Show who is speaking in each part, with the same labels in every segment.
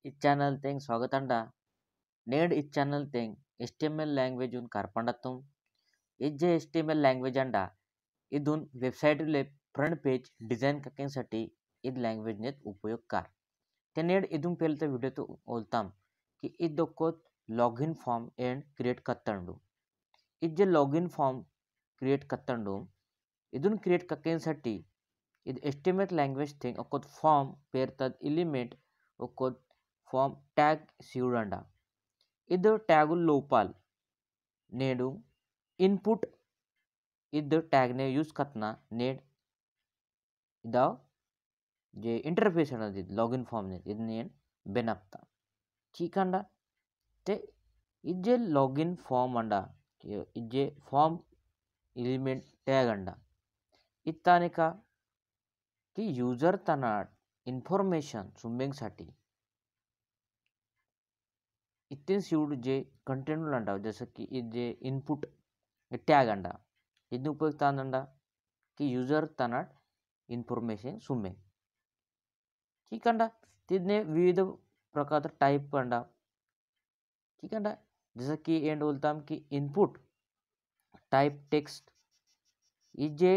Speaker 1: ఈ channel Teng స్వాగతండ నేడు ఈ channel Teng HTML language un karpandatum इजे HTML language अंडा इदून वेबसाइट ले फ्रंट पेज डिझाईन करण्यासाठी इद लँग्वेज नेत उपयोग कार ते नेड इदून पहिले तर व्हिडिओ तो ओलताम की इद दोकोत लॉगिन फॉर्म एंड क्रिएट कत्तंडू इजे लॉगिन फॉर्म क्रिएट कत्तंडू इदून क्रिएट करण्यासाठी इद HTML language thing ओकोत फॉर्म पेरतद एलिमेंट ओकोत फॉर्म ట్యాగ్ శివుడండా ఇది ట్యాగు లోపాల్ నేడు ఇన్పుట్ ఇది ట్యాग ने यूज करना नेड इदा जे इंटरफेस है लॉगिन फॉर्म ने इद नेड बेनप्ता ठीक अंडा ते इजे लॉगिन फॉर्म अंडा इजे फॉर्म एलिमेंट ट्याग अंडा इत्तानिका की यूजर तना इन्फॉर्मेशन सुंबेंगसाठी इतने शिवड जे कंटेंट अंडा जैसे कि इजे इनपुट ट्याग अंडा इतने उपयोग अंडा कि यूजर तना इन्फॉर्मेशन सुम्मे ठीक अंडा तिने विविध प्रकार टाइप अंडा ठीक अंडा जैसे कि एंड बोलता हम कि इनपुट टाइप टेक्स्ट इजे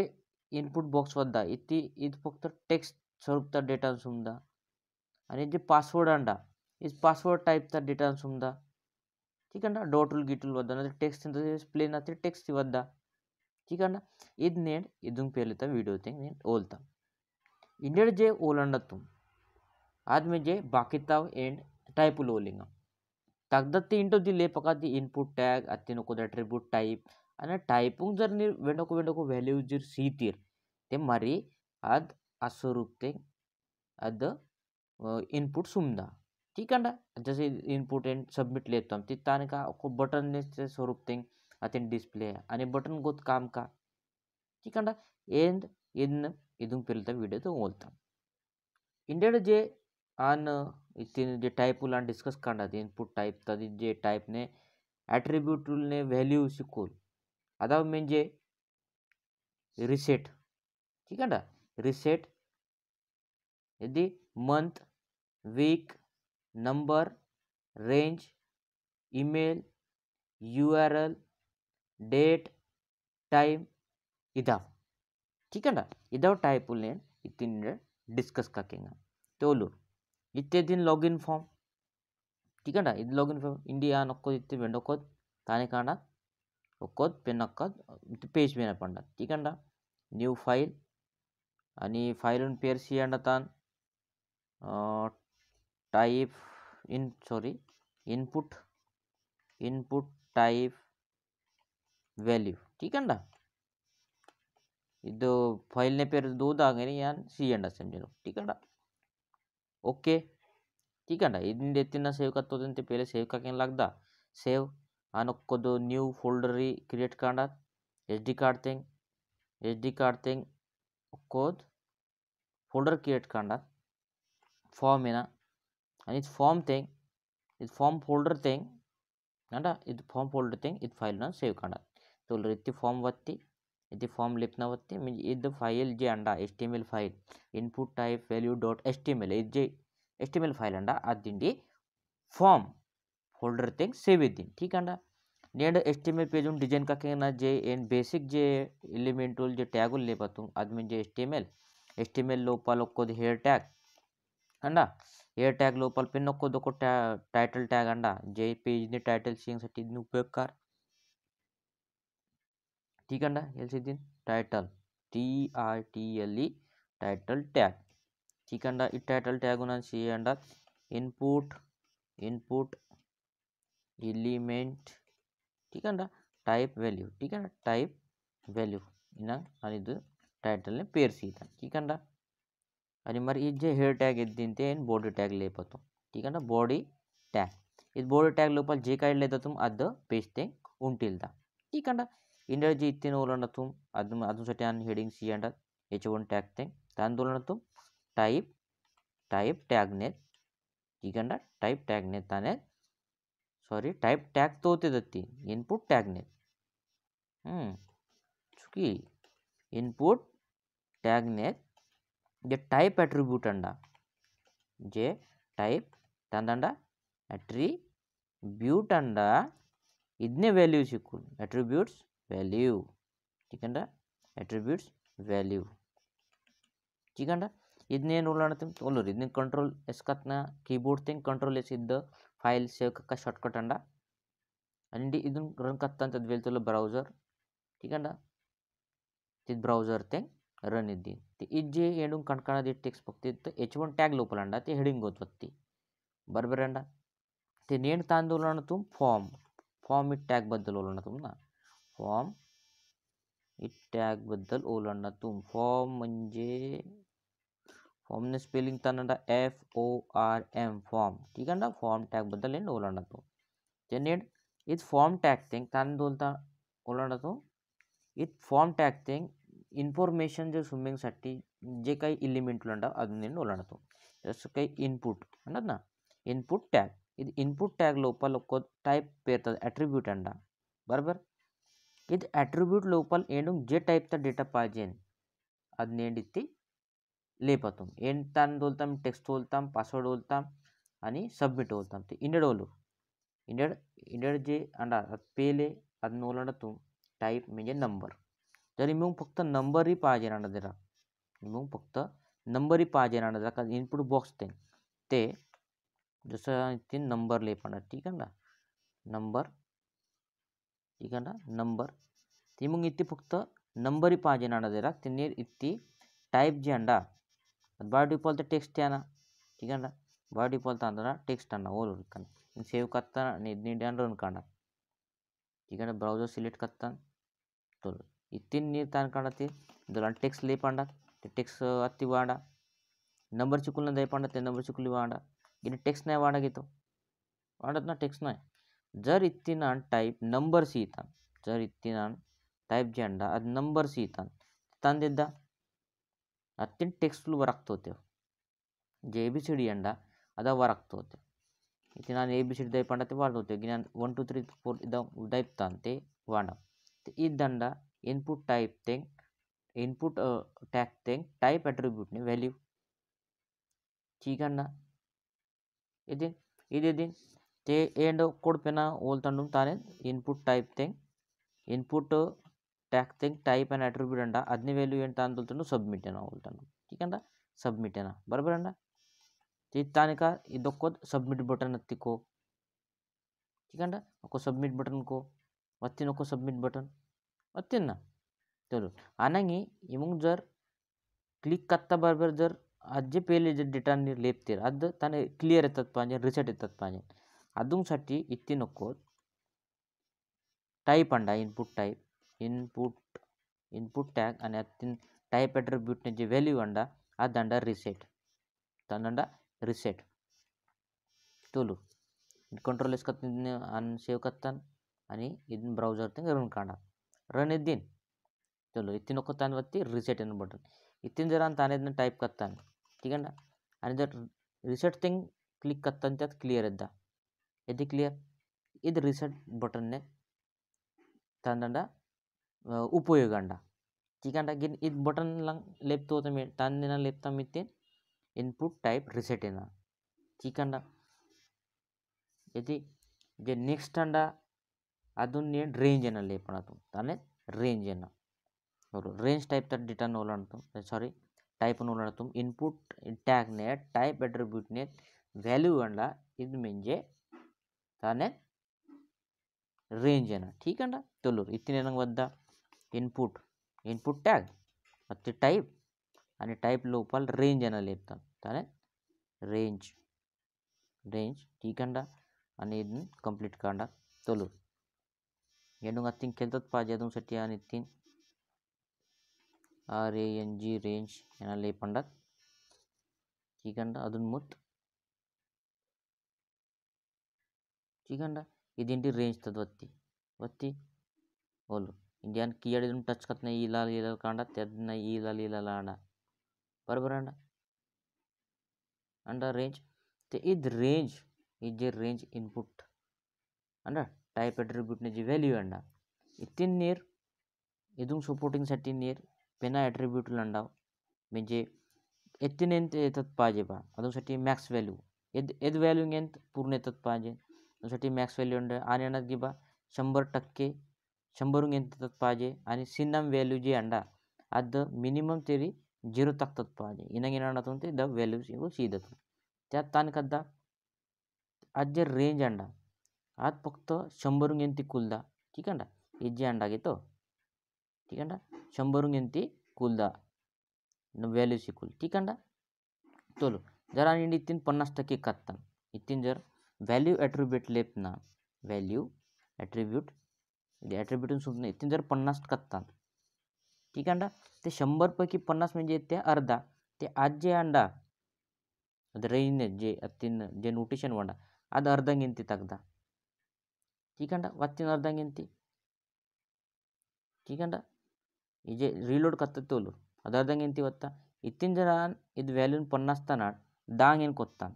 Speaker 1: इनपुट बॉक्स वद्दा इति इद फक्त टेक्स्ट स्वरूपता डेटा सुमदा आणि जे पासवर्ड अंडा इस पासवर्ड टाइप ता डेटा सुमदा ठीक है ना डॉटुल गिटुल वद्दा ना टेक्स्ट प्लेन आते टेक्स्ट वद्दा ठीक है ना इद नेड इदुंग पहले ता वीडियो ते नेड ओलता इंडेड जे ओलंडा तुम आज में जे बाकी ताव एंड टाइप ओलिंगा तगदत्ती इंटो दी ले पका दी इनपुट टैग अत्तिनो को एट्रिब्यूट टाइप आणि टाइपिंग जर नि वेंडको व्हॅल्यू जर सीतीर ते मरी आद स्वरूप ते अद इनपुट सुमदा ठीक है जैसे इनपुट एंड सबमिट लेता हम तिताने का को बटन ने से स्वरूप तेंग अतिन डिस्प्ले आणि बटन गोत काम का ठीक है एंड इन इदुंग पेलता वीडियो तो बोलता इंडेड जे आन इतिन जे टाइप उलान डिस्कस करना थे इनपुट टाइप तदी जे टाइप ने एट्रिब्यूट ने वैल्यू सिकोल अदा म्हणजे रिसेट ठीक है रिसेट यदि month week number range email URL date time इदाव ठीक है ना इदाव टाइप उल्ले इतनी डिस्कस करेंगे तो लो इतने दिन लॉगिन फॉर्म ठीक है ना इद लॉगिन फॉर्म इंडिया नक्को इतने वेंडो कोड ताने कांडा कोड पे नक्को पेज में पंडा ठीक है ना न्यू फाइल आणि फाइल उन पेर सी अंडा तान type in sorry input type value ठीक है ना ಇದು ಫೈಲ್ ನೇ ಪೇರು ದೂದಾಗೇನಿ ಯಾನ್ ಸಿ ಅಂಡ समझो ठीक है ना ओके ठीक है ना इन देतिना सेव करतो ते पहले सेव का केन लगदा सेव आनक्को दो न्यू फोल्डर री create Kanda SD card Teng code folder create Kanda form है ना आणि फॉर्म तेंग इस फॉर्म फोल्डर तेंग अंडा इद फॉर्म फोल्डर तेंग इद फाइल ना सेव कांडा तो रित्ती फॉर्म वत्ती इति फॉर्म लिपना वत्ती म्हणजे इद फाइल जे अंडा HTML file input type value dot HTML इजे HTML file अंडा अदिंडी फॉर्म फोल्डर तेंग सेव इद्दी ठीक अंडा नेड HTML पेज उन डिजाइन का केना जे and basic J element J tag ले पातू आद म्हणजे HTML लोपल को हेयर टैग अंडा हेयर टैग लोपल पिन को दोको टाइटल टैग अंडा जे पेज ने टाइटल सिंग साठी उपयोग कर ठीक है एल दिन टाइटल TITLE टाइटल टैग ठीक है ई टाइटल टैग सी अंडा इनपुट एलिमेंट ठीक है टाइप वैल्यू ठीक है टाइप वैल्यू इन टाइटल ने पेर सीता ठीक है आणि मरी इजे हेयर टैग इद्दिंते बॉडी टैग लेपतो ठीक है बॉडी टैग इस बॉडी टैग लोपल जे काय लेता तुम अद पेज ते उंटिलदा ठीक है इंडिया जी इतने ओलंडा तुम अदूसाठी आन हेडिंग सी अंडा H1 टैग ते दान दोलंडा तुम टाइप टैग ने ठीक है टाइप टैग ने ताने सॉरी टाइप टैग तो होते दत्ती इनपुट टैग ने चुकी इनपुट टैग ने जे टाइप एट्रिब्यूट अंडा जे टाइप तांदंडा एट्रीब्यूट अंड इदने वैल्यू सिक्कू एट्रीब्यूट्स वैल्यू ठीक है एट्रीब्यूट्स वैल्यू ठीक है ಇದನ್ನೇನು ಉಳ್ಳಾಣತೆ ಒಲ್ಲರು ಇದನ್ನ ಕಂಟ್ರೋಲ್ ಎಸ್ ಕತ್ನ ಕೀಬೋರ್ಡ್ ತೆಂಗ್ ಕಂಟ್ರೋಲ್ ಎಸ್ ಇದ್ದ ಫೈಲ್ ಸೇವ್ ಕಕ್ಕ ಶಾರ್ಟ್ಕಟ್ ಅಂಡ ಅಂಡಿ ಇದನ್ನ ರನ್ ಕತ್ತ ಅಂತ ವೆಲ್ತಲ್ಲ ಬ್ರೌಸರ್ ठीक है तिद ब्राउजर ते रन इद्दी ते इज्जे एडून कणकणदी टेक्स्ट बघते H1 टॅग लोपल अंडा ते हेडिंग होत वत्ती बरोबर अंडा ते नेण तांदूळ तुम फॉर्म फॉर्म इट टॅग बद्दल ओलना तुम ना फॉर्म इट टॅग बद्दल ओलना तुम फॉर्म म्हणजे फॉर्म ने स्पेलिंग तांडा FORM फॉर्म ठीक है ना फॉर्म टॅग बद्दल एंड ओलना तो ते नेण इट फॉर्म टॅग ते तांदूळता ओलना तो इट फॉर्म टॅग ते इन्फॉर्मेशन जो स्विमिंगसाठी जे काही एलिमेंट अंडा ಅದನ್ನ ಓಲಾಣತು जसं काही इनपुट ಅನ್ನೋದು ना इनपुट टॅग ಇದು इनपुट टॅग లోపల ఒక టైప్ పేరుతుంది అట్రిబ్యూట్ అండ బరాబర్ ఇది అట్రిబ్యూట్ లోపల ఏను जे टाइपचा डेटा पाहिजे ಅದನ್ನ ఏంటిది లేపతాం ఏంట అని बोलताम टेक्स्ट बोलताम पासवर्ड बोलताम आणि सबमिट बोलताम ते इंडेड ओलू इंडेड जे अंडा पेले ಅದನ್ನ ಓಲಾಣತು टाइप म्हणजे नंबर जरी मग फक्त नंबरही पाहिजे ना जरा मग फक्त नंबरही पाहिजे ना जरा का इनपुट बॉक्स ते जसं ते नंबर लेपण ठीक आहे ना नंबर ठीक आहे ना नंबर ते मग इथे फक्त नंबरही पाहिजे ना जरा त्यांनी इथे टाइप जे अंडा बाय डिफॉल्ट टेक्स्ट आहे ना ठीक आहे ना बाय डिफॉल्ट अंदर टेक्स्ट अन्न ओल सेव करता ನೀಡಿ ರನ್ ಕಾಂಡ ठीक है ब्राउजर सिलेक्ट करता तो इतनी नीर तान काढते जर टेक्स्ट ले पांडा ते टेक्स्ट अति वाडा नंबर चिकुलना दे पांडा ते नंबर चिकुली वाडा गिनी टेक्स्ट नाही वाडा घेतो वाडत ना टेक्स्ट नाही जर इतनी टाइप नंबर सी इता जर इतनी टाइप जे अंडा ಅದು नंबर सी इता ತಂದಿದ್ದ ಅತ್ತಿನ ಟೆಕ್ಸ್ಟ್ ವರಾಗ್ತೋತೆ जे ABCD अंड अद वराग्तोते इथे ನಾನು ABCD ದಯಪಂಡ ते वाढवते की 1 2 3 4 इदा दयपतान ते वाडा ते इदंड इनपुट टाइप ते इनपुट टॅग ते टाइप एट्रिब्यूट ने वैल्यू ठीक है ना इदे ते एंड कोड पेना ओलतंडू ताने इनपुट टाइप ते इनपुट टॅग ते टाइप एंड एट्रिब्यूट अंड ಅದನ್ನ वैल्यू ఏంట ಅಂತ सबमिट ಏನ ಓಲ್ತಂಡು ठीक है सबमिट ಏನ बरोबर अंड तानिका इदोको सबमिट बटन अत्तिको ठीक है अको सबमिट बटन को अत्तिनको सबमिट बटन अत्तिन ना चलो आनंगी इमुंग जर क्लिक करता बरोबर जर अज्जे पहिले जर डेटा लेपते अद ताने क्लियर येतात पाहिजे रिसेट येतात पाहिजे अदूंसाठी इत्ती नको टाइप अंडा इनपुट टॅग आणि अत्तिन टाइप एट्रिब्यूट ने जे वैल्यू अंडा अदंडा reset Thanda reset तोलू control S कत्न अन सेव कत्तान आणि इदन ब्राउजर ते रन कांडा रन इद्दीन चलो इतनी नको तान वत्ती रिसेट एन बटन इतनी जर अन ताने इदन टाइप कत्तान ठीक है ना आणि जर रिसेट ते क्लिक कत्तान त्यात क्लियर इद्दा यदि क्लियर इद रिसेट बटन ने तांडा उपयोग अंडा ठीक है गिन इद बटन लंग लेपतो तमे तान दिना लेपता मिते इनपुट टाइप रिसेट एना ठीक है यदि जे नेक्स्ट अंडा ಅದನ್ನ ರೇಂಜ್ ಏನ ಲೇಪಣತು ತಾನೆ ರೇಂಜ್ ಏನ ಅವರು ರೇಂಜ್ टाइप ता डेटा नोलणतो सॉरी टाइप नोलणतो इनपुट टॅग ने टाइप एट्रिब्यूट ने वैल्यू अंडा इद म्हणजे ताने रेंज ಏನ ठीक अंडा तोलूर इतने नंग वद्दा इनपुट टॅग ಮತ್ತೆ टाइप आणि टाइप लोपल रेंज ಏನ लेपता ताने रेंज ठीक अंडा आणि ಇದನ್ನ कंप्लीट कांडा तोलूर येणूंग अत्तिंग केल्तात पाहिजे अदूंसाठी आणि तीन RANG रेंज येना लेपंडात ठीक अंडा अदून मुत ठीक अंडा इदेंटी रेंज तद वत्ती ओलू इंडियन कीयड इदून टच कत्ना ईला कांडा त्यादना ईला आंडा बरोबर अंडा रेंज ते इद रेंज इजे रेंज इनपुट अंडा टाइप एट्रिब्यूट ने जी वैल्यू अंडा इतनी नीर इदून सपोर्टिंग साठी नीर पेना एट्रिब्यूट अंडा म्हणजे इतने येतात पाहिजे बा अदूसाठी मॅक्स वैल्यू एद व्हॅल्यू घेत पूर्ण येतात पाहिजे त्यासाठी मॅक्स व्हॅल्यू आणि येणार की बा 100% 100 येतात पाहिजे आणि सिनम व्हॅल्यू जी अंडा ಅದು ಮಿನಿಮಮ್ तेरी 0 तक पाहिजे इनाग ಏನಾಗುತ್ತೆ ದ ವ್ಯಾಲ್ಯೂಸ್ ಇವು सीधत त्यात ताण कद्दा आज जे रेंज अंडा आज फक्त 100 गेंती कुलदा ठीक आहे ना हे जे अंडा घेतो ठीक आहे ना 100 गेंती कुलदा व्हॅल्यू शिकूल ठीक आहे ना तोलो जर आणि इत्तीन 50% कत्ता इत्तीन जर व्हॅल्यू ॲट्रिब्यूट लेप ना व्हॅल्यू ॲट्रिब्यूट ॲट्रिब्यूटून सुद्धा इत्तीन जर 50 कत्ता ठीक आहे ना ते 100पैकी 50 म्हणजे ते अर्धा ते आज जे अंडा ಅದು ರೈನ್ जे ಅತ್ತಿನ जे ನೋಟೇಶನ್ ಮಾಡ ಅದು ಅರ್ಧಂಗಿಂತಿ ತೆಗ್ದ ठीकंड वत्तीन अर्धंगिंती ठीकंड ಈ जे ರೀಲೋಡ್ ಕತ್ತೋಲು ಅದು ಅರ್ಧಂಗಿಂತಿ ವತ್ತ ಇತ್ತಿನ ಜನ ಇದು ವ್ಯಾಲ್ಯೂನ್ 50 ತನಾಡ್ दांगेन ಕೊತ್ತಾನ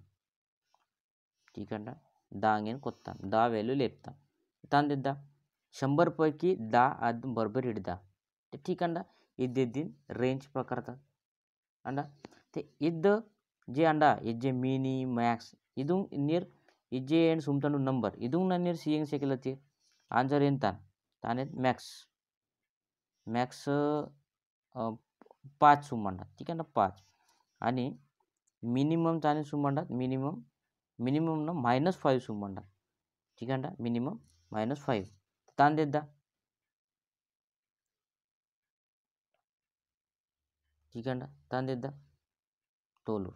Speaker 1: ठीकंड दांगेन ಕೊತ್ತಾನ दा व्हॅल्यू लेपता तांदिद्दा 100 पैकी 10 ಅದು बरोबर ಹಿಡ್ದ ठीकंड इद्दिन रेंज प्रकारता अंड ते इद्द जे अंडा जे मिनी मॅक्स ಇದು ನಿಯರ್ इजे एंड सुमतानु नंबर ಇದು ನಿಯರ್ ಸಿಎಂಗ್ सेकलती आन्सर ಏನು ताने मॅक्स मॅक्स 5 सुमंडा ठीक आहे ना 5 आणि मिनिमम ताने सुमंडा मिनिमम ना -5 सुमंडा ठीक आहे ना मिनिमम -5 तान देद्दा ठीक आहे ना तान देद्दा तोलू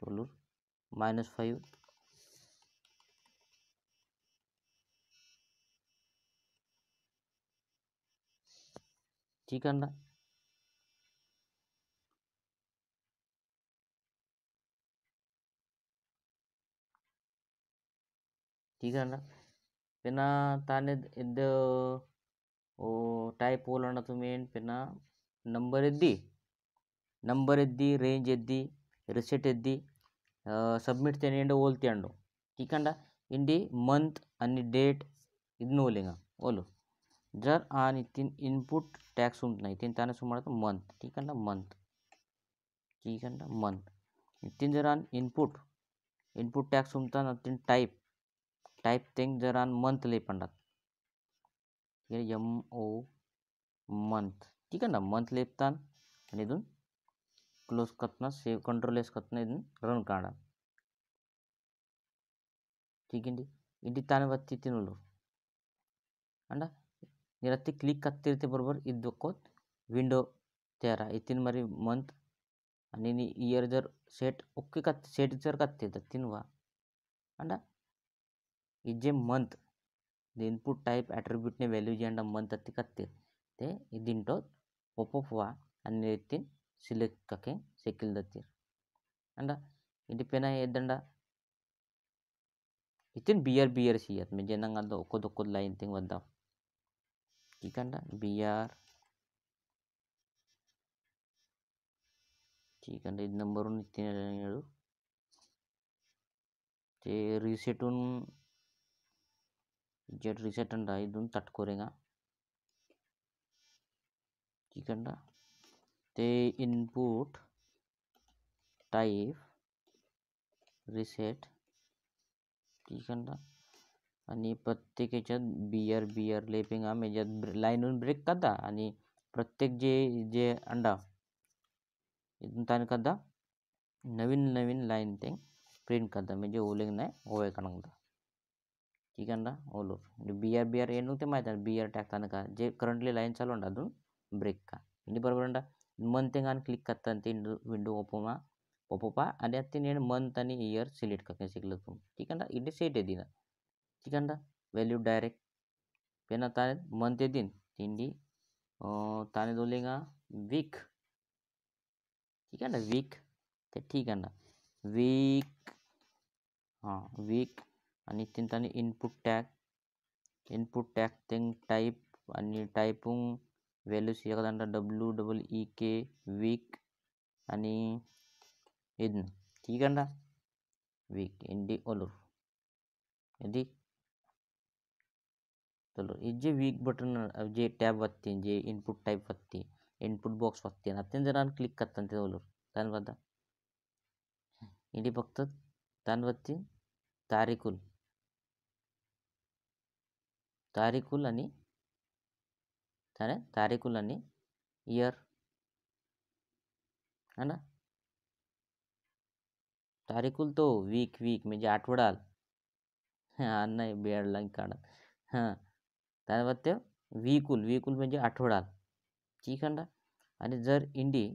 Speaker 1: तोलूर -5 ठीक है ना ठीक है ना पिना ताने इद्द ओ टाइप ಹೋಲಣ್ಣ तुम्ही पिना ನಂಬರ್ ಎದ್ದಿ ರೇಂಜ್ ಎದ್ದಿ ರಿಸೆಟ್ ಎದ್ದಿ सबमिट त्याने एंड ओलते अंडो ठीक आहे इंडी मंथ आणि डेट ಇದನ್ನ ಓಲಿಂಗ ಓಲು जर आणि तीन इनपुट टॅक्स नाही तीन त्याने सुमार मंथ ठीक आहे ना मंथ ठीक आहे ना मंथ तीन जर इनपुट टॅक्स उमता तीन टाइप तेंग जर मंथ लेपंडात MO मंथ ठीक आहे ना मंथ लेपतान आणि इथून क्लोज करतना सेव कंट्रोल एस करतना इथून रन काढा ठीक है इंडी ताने बत्ती तिनुलो अंड निरत्ती क्लिक कत्तिरते बरोबर इद्दोकोत विंडो तयारा इतिन मरी मंथ आणि इयर जर सेट ओके कत्ते सेट जर कत्ते तिनवा अंड इजे मंथ द इनपुट टाइप एट्रिब्यूट ने व्हॅल्यू जे अंड मंथ अत्ती कत्ते ते इदिंटो पॉपअप वा आणि इतिन सिलेक्ट कके सेकिल दत्तीर अंड इंडी पेना एद्दंड इतिन बियर सियत म्हणजे नंगल ओकोद लाइन तिंग वद्दा ठीक है बियर ठीक है ಇದು ನಂಬರ್ ಹೇಳು ते रिसेटून जेट रिसेट अंडा इदून तटकोरेगा ठीक है ते इनपुट टाइप रिसेट ठीक है आणि प्रत्येक याच्यात बियर लेपिंगा म्हणजे लाईनून ब्रेक करता आणि प्रत्येक जे अंडा इथून ताने कदा नवीन लाइन ते प्रिंट करता म्हणजे ओलेंग नाही ओवे कनंगदा ठीक आहे ना ओलो बियर ಏನು ते माहिती आहे बियर टाकताना का जे करंटली लाइन चालू अंडा अजून ब्रेक का इंडी बरोबर अंडा मंथ आणि क्लिक करता ते विंडो ओपमा आणि ते నేను मंथ आणि इयर सिलेक्ट करके शिकलो तुम ठीक है ना इंडी सेट है दिना ठीक है ना वैल्यू डायरेक्ट पेना ताने मंथ है दिन इंडी ताने दोलेगा वीक ठीक है ना वीक ते ठीक है ना वीक हाँ वीक आणि तीन ताने इनपुट टॅग तेंग टाइप आणि टाइपुंग व्हॅल्यूज एकदा WEEK वीक आणि इदन ठीक है ना वीक इंडी ओलर यदि चलो ये जे वीक बटन जे टॅब वत्ती जे इनपुट टाइप वत्ती इनपुट बॉक्स वरती अत्यंत जर क्लिक करता ते बोलू दानि वद्द इंडी फक्त दानि वरती तारीखुल आणि तारीखुल आणि इयर है ना तारीखुल तो वीक म्हणजे आठवडाल हां नाही बेडला काढत हां त्यावर ते वीकुल म्हणजे आठवडाल ठीक आहे ना आणि जर इंडी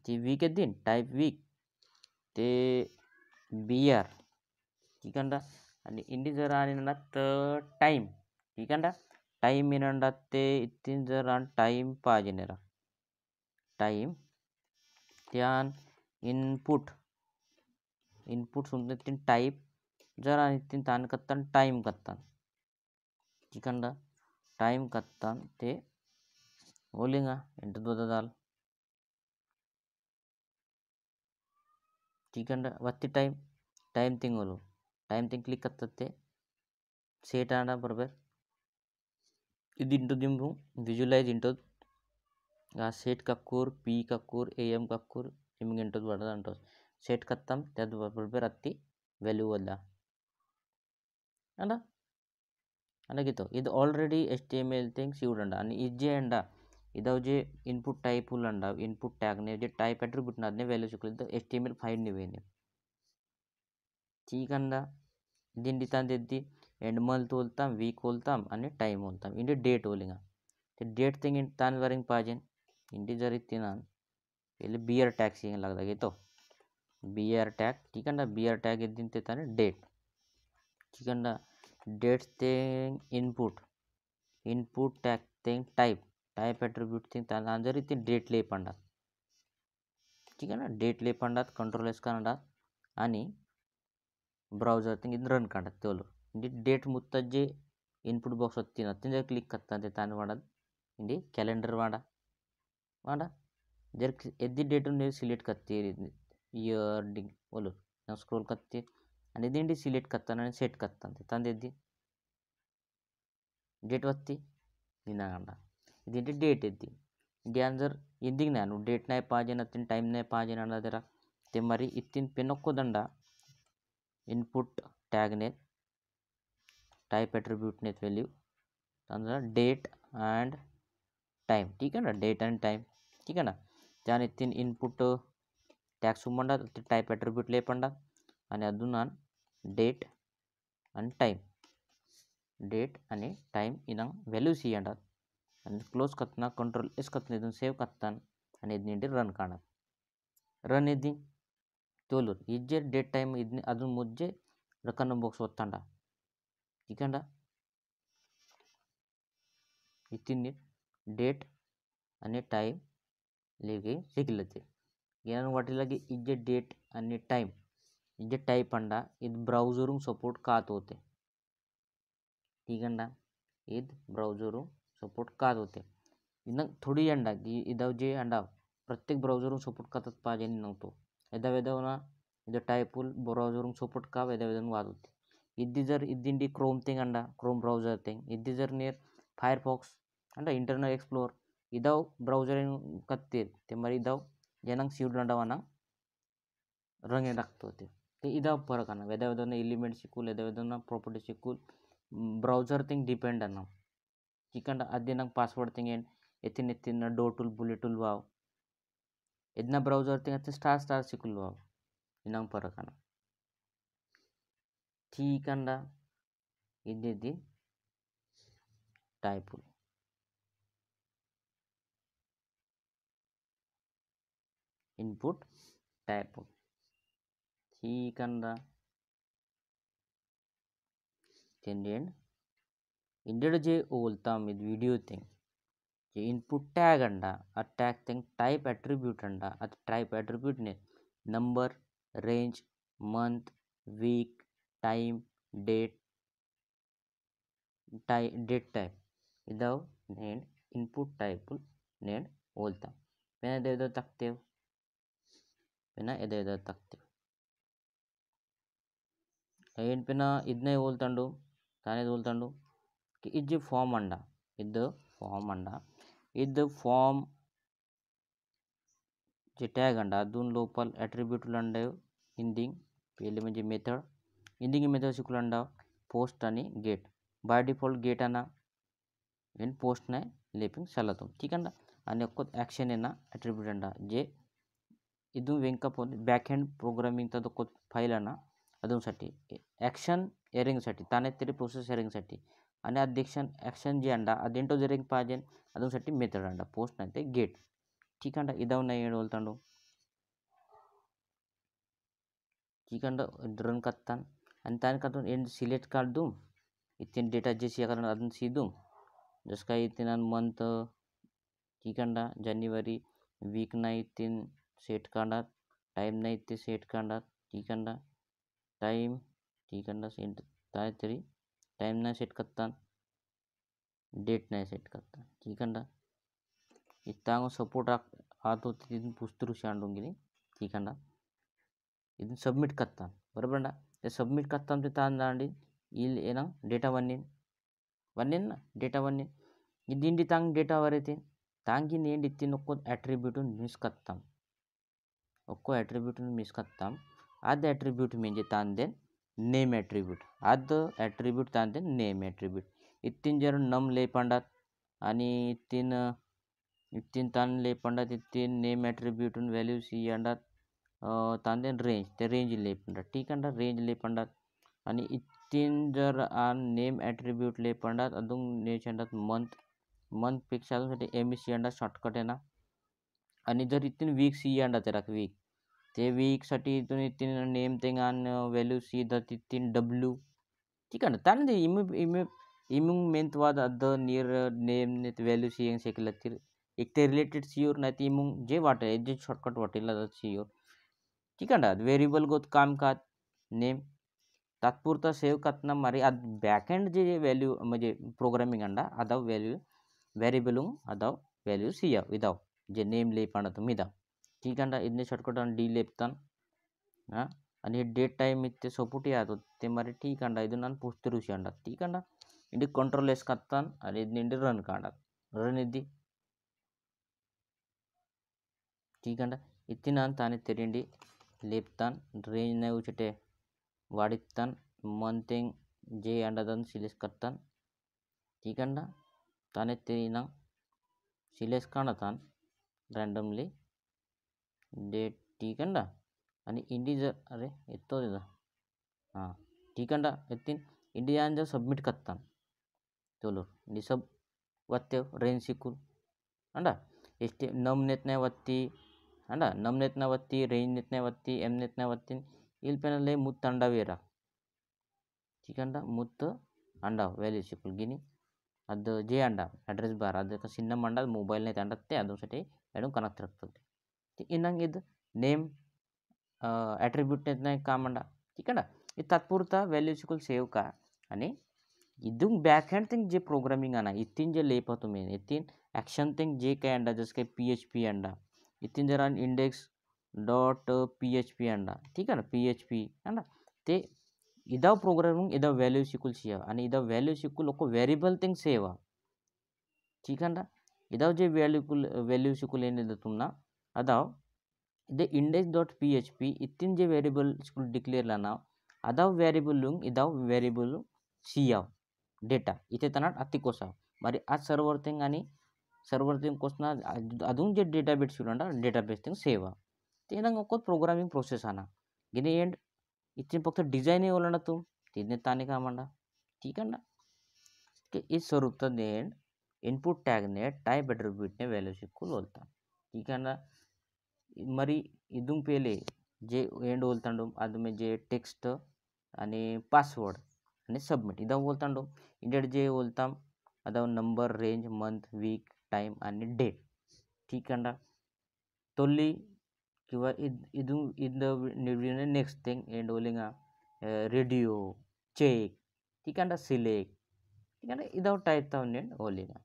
Speaker 1: ती वीक येतील टाईप वीक ते बियर ठीक आहे ना आणि इंडी जर आणि ना तर टाईम ठीक आहे ना टाईम ಏನಂಡ ते इत्तीन जर टाईम पाहिजे टाईम त्यान इनपुट सुनते टाईप जर आणि तीन तान कत्तान टाईम कत्तान ठीक आहे ना टाईम कत्तान ते ओलिंगा ಎಂಟು ದೊಡ್ಡದಾಲ್ ठीक है वत्ती टाईम थिंग बोलो टाईम थिंग क्लिक करतात ते सेट आना बरोबर ఇది ఇంటూ దింపు విజువలైజ్ ఇంటూ ఆ सेट कक्कूर पी कक्कूर एम कक्कूर ನಿಮಗೆ ಇಂಟು ಬರ್ತದೆ ಅಂಟು सेट ಕತ್ತಂ त्यात बरोबर अत्ती व्हॅल्यू वल्ला ಅಲ್ಲ ಅನಗಿತ್ತು ಇದು ಆಲ್ರೆಡಿ HTML थिंग्स ಇವುಡಂಡ आणि इजे अंड इदाव जे इनपुट टाइप उल्लंड इनपुट टैग ने जे टाइप एट्रिब्यूट नादने वैल्यू सिक्किल HTML फाइल निवेने ठीक अंदा दिन दितांदेद्दी एंड मंथ बोलताम वीक बोलताम आणि टाइम बोलताम इंडे डेट बोलिंगा ते डेट थिंग इन तान वरिंग पाजेन इंडी जर इत्तिनान पहले बियर टैग सिंग लगदा घेतो बियर टैग ठीक अंदा बियर टैग इद्दिन ते ताने डेट ठीक अंदा date thing input tag thing type attribute thing तान जर इत्तिन डेट ले पंडा ठीक आहे ना डेट ले पंडात कंट्रोल एस कನ್ನಡ आणि ब्राउजर थिंग ಇದು ರನ್ ಕಾಣತ್ ತೋಲು ಇಂಡಿ ಡೇಟ್ ಮುತ್ತಜ್ಜೆ ಇನ್ಪುಟ್ ಬಾಕ್ಸ್ ಒತ್ತಿನ ಅತ್ತಿಂದ ಕ್ಲಿಕ್ ಕತ್ತಂತೆ ತಾನು ಮಾಡದ್ ಇಂಡಿ ಕ್ಯಾಲೆಂಡರ್ ಮಾಡ जर एद्दी डेट ನೀವು सिलेक्ट करतीर इयर डी बोलो ನಾವು स्क्रोल करतीर आणि इदिंडी सिलेक्ट करताना आणि सेट करतांते ತಂದೆದ್ದಿ डेट ಒತ್ತಿ ನಿನಾಗಂಡ इदिंडी डेट ಎದ್ದಿ इंडी जर इंदिंग ನಾನು डेट नाही पाहिजे नत्तीन टाइम नाही पाहिजे ಅನ್ನೋದರ ते मरी इत्तीन पेनक्कोदंड इनपुट टैग ने टाइप एट्रिब्यूट ने वैल्यू अंदर डेट एंड टाइम ठीक है ना डेट एंड टाइम ठीक है ना त्याने तीन इनपुट टैग सुमंडा टाइप एट्रिब्यूट ले पंडा आणि अजून डेट आणि टाइम इनंग वैल्यू सियंडा आणि क्लोज करतना कंट्रोल एस करतना इदन सेव करतान आणि इदनिंडी रन काणा रन इद्दी तोलूर इज्जे डेट टाइम इदनी अजून मुज्जे रकन्न बॉक्स ಒತ್ತಂಡ ठीक है इत्तिन डेट आणि टाइम लेगे सिगलते ಏನನ್ನು वाटेलागी इज्जे डेट आणि टाइम इज्जे टाइप अंडा इद ब्राउजरून सपोर्ट कात होते ठीक है इद ब्राउजरून सपोर्ट कात होते इनं थोडी अंडा की इदाव जे अंडा प्रत्येक ब्राउजरून सपोर्ट करतात पाहिजे नव्हतो एदा ಇದು ಟೈಪುಲ್ ಬ್ರೌಸರ್ ಸಪೋರ್ಟ್ ಕಾವ ಎದೆದನ್ನು ವಾದುತ್ತೆ इद्दी जर इद्दिंडी क्रोम थिंग अंडा क्रोम ब्राउजर थिंग इद्दी जर नियर फायरफॉक्स अंडा इंटरनल एक्सप्लोर इदाव ब्राउजर कत्तीर ते मरी इदाव जनंग सीड अंडवाना रंगे लागतो ते इदाव फरक अना वेदा एलिमेंट सिक्कुल एदा प्रॉपर्टी सिक्कुल ब्राउजर थिंग डिपेंड अना चिकंड अद्दे नंग पासवर्ड थिंग एथिन डो टूल बुलेट टूल वाव इदना ब्राउजर थिंग अत्ते स्टार सिक्कुल वाव इनंग फरक अना ठीक अंडा इद्दी टाइप इनपुट टाइप ठीक अंडा इंडेड जे बोलताम इद वीडियो थिंग जे इनपुट टैग अंडा आ टैग थिंग टाइप एट्रिब्यूट अंडा आ टाइप एट्रिब्यूट ने number range month week time date type इदाव नेड इनपुट टाइप नेड बोलता पेना एदा तक्तेव ಏನು ಪೆನ ಇದನ್ನೇ ಹೋಲ್ತಂಡು ತಾನೇ ಹೋಲ್ತಂಡು कि इज्जे फॉर्म अंडा इद्द फॉर्म अंडा इद्द फॉर्म जे टॅग अंडा दोन लोकल ॲट्रिब्यूट अंडा इंडिंग पहिले म्हणजे मेथड इंडिंग मेथड शिकून पोस्ट आणि गेट बाय डिफॉल्ट गेट अना एंड पोस्ट ने लेपिंग सलतो ठीक अंडा आणि యాక్షన్ ఏనా అట్రిబ్యూట్ అండ जे ಇದು ವೆಂಕಪೋನ್ ಬ್ಯಾಕ್ ಎಂಡ್ ಪ್ರೋಗ್ರಾಮಿಂಗ್ ತದ ಕೊತ್ ಫೈಲ್ ಅನ್ನ ಅದೊಂದ್साठी ॲक्शन एरिंगसाठी ताने तरी प्रोसेस एरिंगसाठी आणि अध्यक्षन ॲक्शन जे अंडा अदेंटो जरिंग पाहिजे ಅದೊಂದ್साठी मेथड अंडा पोस्ट नाही ते गेट ठीक अंडा इदाव नाही ಹೇಳ್ತಾಂಡು ठीक अंडा रन करतान आणि ताने कातून एंड सिलेक्ट काढू इथे डेटा जे सी कारण ಅದನ್ನ सीदू जस काही इथे मंथ ठीक अंडा जानेवारी वीक नाही तीन सेट काढात टाइम नाही ते सेट काढात ठीक अंडा टाइम ठीक अंडा सेट काय तरी टाइम नाही सेट करतात डेट नाही सेट करतात ठीक अंडा इतांग सपोर्ट आतो तिथून पुस्तरू शांडून गेली ठीक अंडा इथून सबमिट करतात बरोबर अंडा ते सबमिट करतात ते तांदांडी इल ಏನ ಡೇಟಾ ಒನ್ನಿನ್ ಡೇಟಾ ಒನ್ನಿನ್ ಇದಿಂಡಿ ತಾಂಗ್ ಡೇಟಾ ವರೈತಿ ತಾಂಗಿ ನೇಂಡ್ ಇತ್ತಿನ ಒಕ್ಕೋ ಅಟ್ರಿಬ್ಯೂಟ್ मिस करताम ಒಕ್ಕೋ ಅಟ್ರಿಬ್ಯೂಟ್ मिस करताम आद अट्रिब्यूट म्हणजे तांदेन नेम अट्रिब्यूट आद अट्रिब्यूट तांदेन नेम अट्रिब्यूट इत्तीन जर नम ले पंडात आणि इत्तीन तान ले पंडात इत्तीन नेम अट्रिब्यूट व्हॅल्यू सी अंडात तांदेन रेंज ते रेंज ले पंडात ठीक अंडा रेंज ले पंडात आणि इत्तीन जर आन नेम अट्रिब्यूट ले पंडात अदुंग नेच अंडात मंथ पेक्षा अजूनसाठी एम सी अंडा शॉर्टकट आहे ना आणि जर इथून वीक सी अंडा ते राख वीक ते वीकसाठी इथून इथून नेम तेंगान व्हॅल्यू सी द तिथीन डब्ल्यू ठीक आहे ना ताने इमुंग मेंतवाद अद नियर नेम ने व्हॅल्यू सी एंग सेकला तिर एक ते रिलेटेड सीओर नाही ते इमुंग जे वाटे जे शॉर्टकट वाटेला सीओर ठीक आहे ना व्हेरिएबल गोत काम का नेम तात्पुरता सेव्ह करताना मारी आज बॅकएंड जे व्हॅल्यू म्हणजे प्रोग्रामिंग अंडा अदाव व्हॅल्यू व्हेरिएबल अदाव व्हॅल्यू सी इदाव जे नेम ले पाणत मिदाव ठीक अंडा ಇದನ್ನೇ ಶಾರ್ಟ್ಕಟ್ ಡಿ ಲೇಪ್ತಾನ್ आणि डेट टाइम इथे सपोर्टी आतो ते मारे ठीक अंडा ಇದು ನಾನು ಪುಸ್ತರುಸಿ ಅಂಡ ठीक अंडा इंडी कंट्रोल एस करतान आणि इंडी रन काढात रन इद्दी ठीक अंडा इत्ती ನಾನು ತಾನೆ ತೆರಿಂಡಿ ಲೇಪ್ತಾನ್ ರೇಂಜ್ ನ ಉಚಟೆ वाडित्तान मंथेंग जे अंडादन सिलेक्ट करतान ठीक अंडा ताने तेरिना सिलेक्ट काढतान रँडमली डेट ठीक अंडा आणि इंडिजर अरे येतो देदा हां ठीक अंडा येतीन इंडिया जर सबमिट करतान चलो इंडी सब वत्ते रेंज सिकूल अंडा एस्टे नम नेत नाही वत्ती अंडा नम नेत नाही वत्ती रेंज नेत नाही वत्ती एम नेत नाही वत्ती इल पेनले मुत्त अंडा वेरा ठीक अंडा मुत्त अंडा व्हॅल्यू सिकूल गिनी ಅದು ಜೆ ಅಂಡ ಅಡ್ರೆಸ್ ಬಾರ್ ಅದಕ್ಕೆ ಸಿನ್ನ ಮಂಡ ಮೊಬೈಲ್ನೇ ತಂಡತ್ತೆ ಅದು ಸಟಿ ಎಡು ಕನೆಕ್ಟ್ ಆಗ್ತದೆ ಇನ್ನಂಗೆ ಇದು नेम ॲट्रिब्यूट नाही का मंडा ठीक आहे ना हे तात्पुरता व्हॅल्यू शिकून सेव्ह का आणि इथून बॅक हँड थिंग जे प्रोग्रामिंग आणा इथीन जे लेप तुम्ही इथीन ॲक्शन थिंग जे काय अंडा जसं काही पी एच पी अंडा इथीन जरा index dot P H P अंडा ठीक आहे ना पी एच पी अंडा ते इदाव प्रोग्रामिंग इदाव व्हॅल्यू शिकूल शिया आणि इदाव व्हॅल्यू शिकू लोक व्हेरिएबल थिंग सेव ठीक अंडा इदाव जे व्हॅल्यू शिकूल ಏನಿದೆ तुमना अदाव इदे index dot P H P इत्तीन जे व्हेरिएबल स्कूल डिक्लेअर लाना अदाव व्हेरिएबल लुंग इदाव व्हेरिएबल सियाव डेटा इथे तनाट अति कोसा मारी आज सर्वर थिंग कोसना अदून जे डेटाबेस शिवंडा डेटाबेस थिंग सेव ते नंग ओको प्रोग्रामिंग प्रोसेस आना गिने एंड इथे फक्त डिझाईन ओलांडा तू तिने ताने का मंडा ठीक अंडा के इस स्वरूप एंड इनपुट टॅग ने टाइप एट्रिब्यूट ने व्हॅल्यू शिकूल बोलता ठीक अंडा मरी इदून पेले जे एंड बोलतांडो आदमे जे टेक्स्ट आणि पासवर्ड आणि सबमिट इदा बोलतांडो इंडेड जे बोलताम अदा number range month week time आणि डेट ठीक अंडा तोली किंवा इदून निवडीने नेक्स्ट थिंग एंड ओलिंगा रेडिओ चेक ठीक अंडा सिलेक्ट ठीक अंडा इदा टाइप तावने ओलिंगा